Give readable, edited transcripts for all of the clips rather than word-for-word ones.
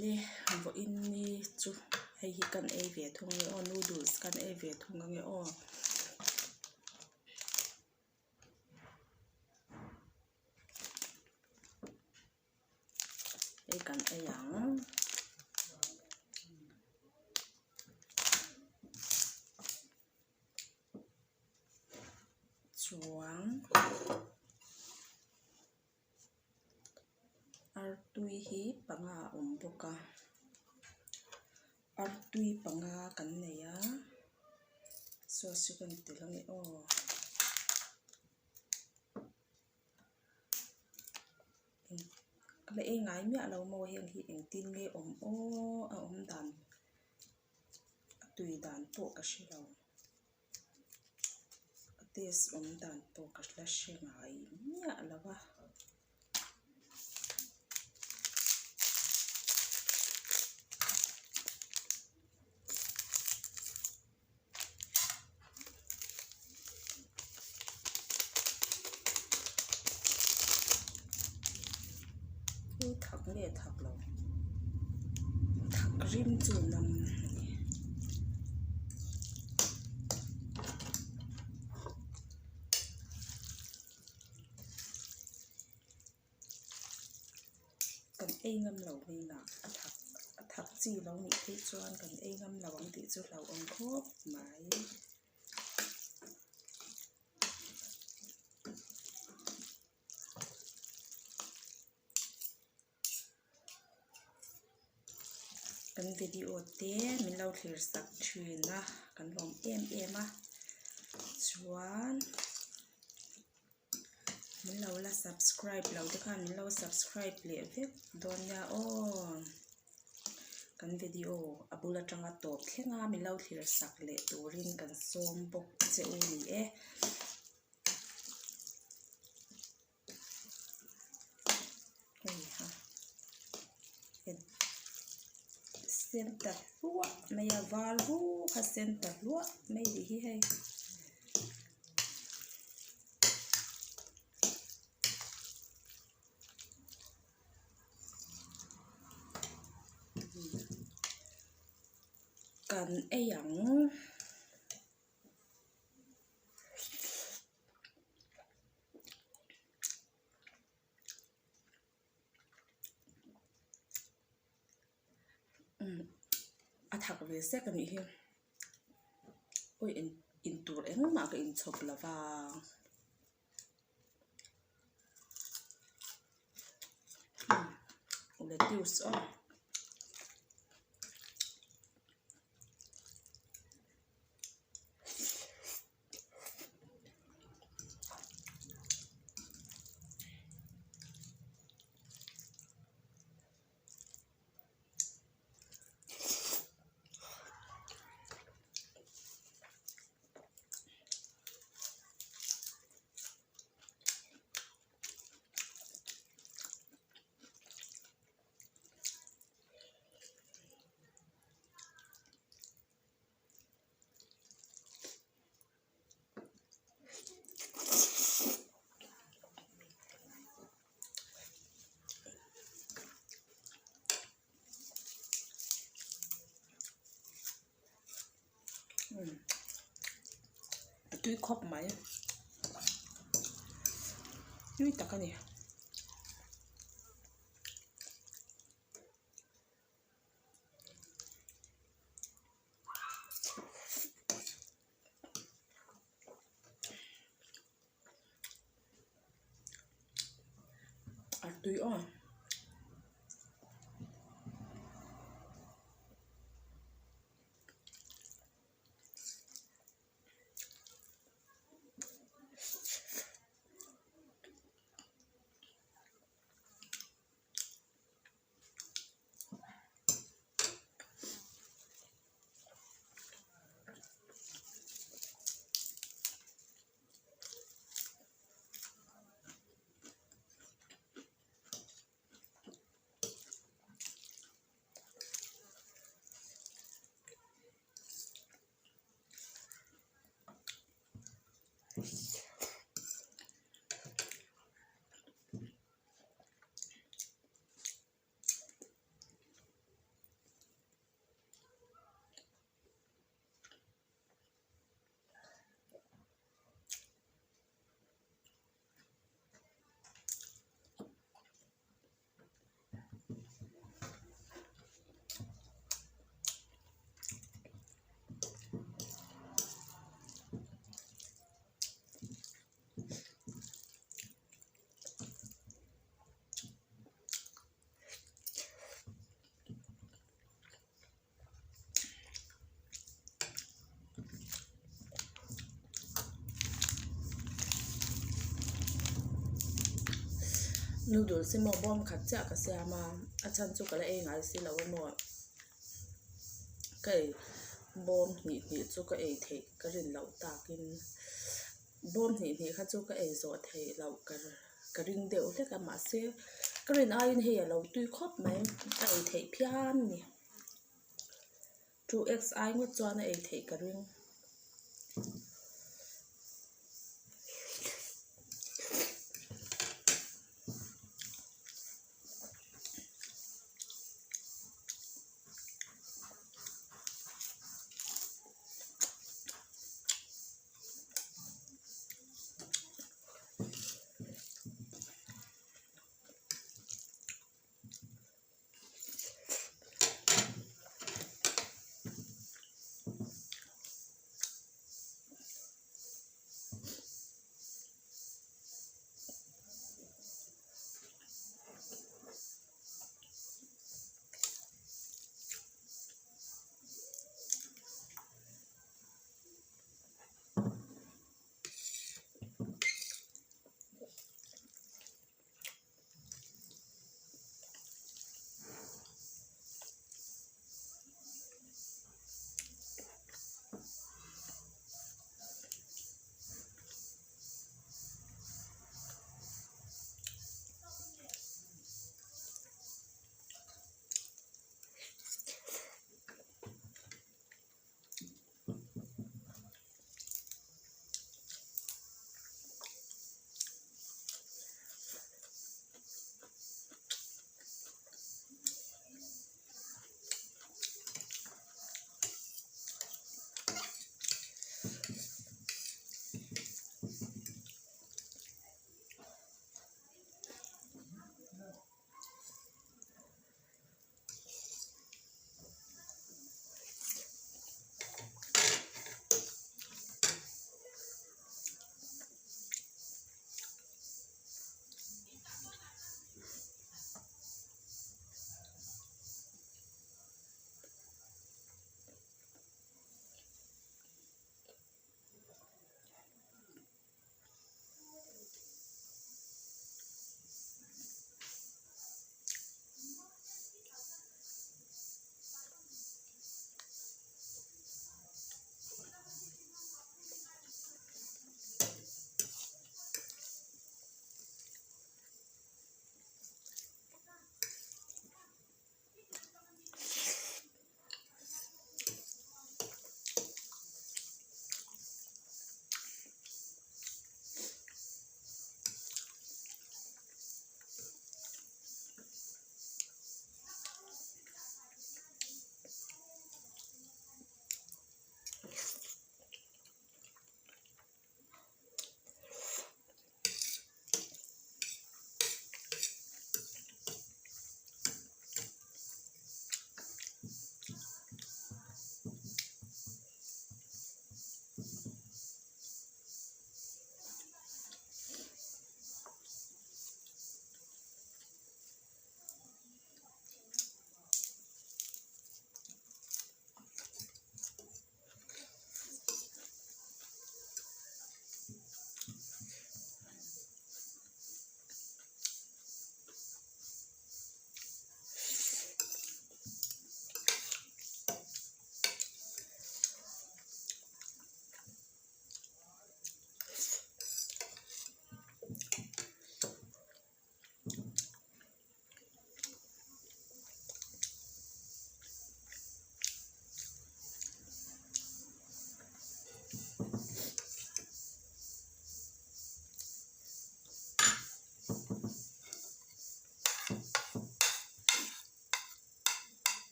le vo in ni chu hei hi kan ei ve thung nge o noodles kan ei ve thung nge o ei kan ei yang chuang artui hi panga boka artui panga kan neya so sikan tilang o le e ngai mi alo mo hian hi eng tin nge o dan tui dan po ka shilo tes dan po ka la she ngai mi alawa thak le thak lo thak rim chu nam kan ei ngam lo ni na thak chi lo ni te chuan kan ei ngam lo ang ti chu lo ong khop mai kan video te min lo thlir sak thina kan lom em a chuan min lo la subscribe lo te khan min lo subscribe le vek don ya on kan video abula tanga top thlenga min lo thlir sak le turin kan som bok che u ni e hei ha center lua maya valvu ha center lua mai di hi hei kan eyang athak ve se kan hi oi in tur eng ma ka in chop lawa lettuce on tui khop mai tui takani tui on noodle si mo bom khat cha ka sia ma a chan chu kala e ngai si lo mo kai bom ni chu ka e thei ka rin lo takin bom ni kha chu ka e zo thei lo ka ring deuh hle ka ma se ka rin ai he lo tui khop mai ka e thei phian ni 2xi ngot chuan e thei ka ring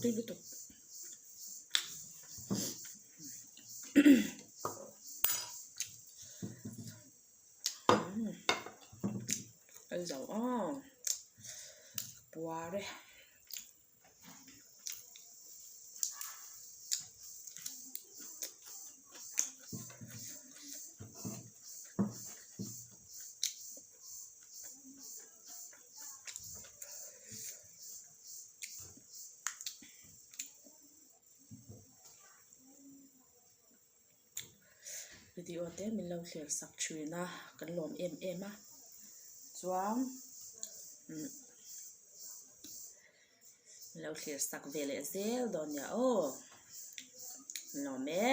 Tuy liên tục ăn dầu bùa đây video te min lo thlir sak thina kan lom em a chuan min lo thlir sak vele zel don ya o no me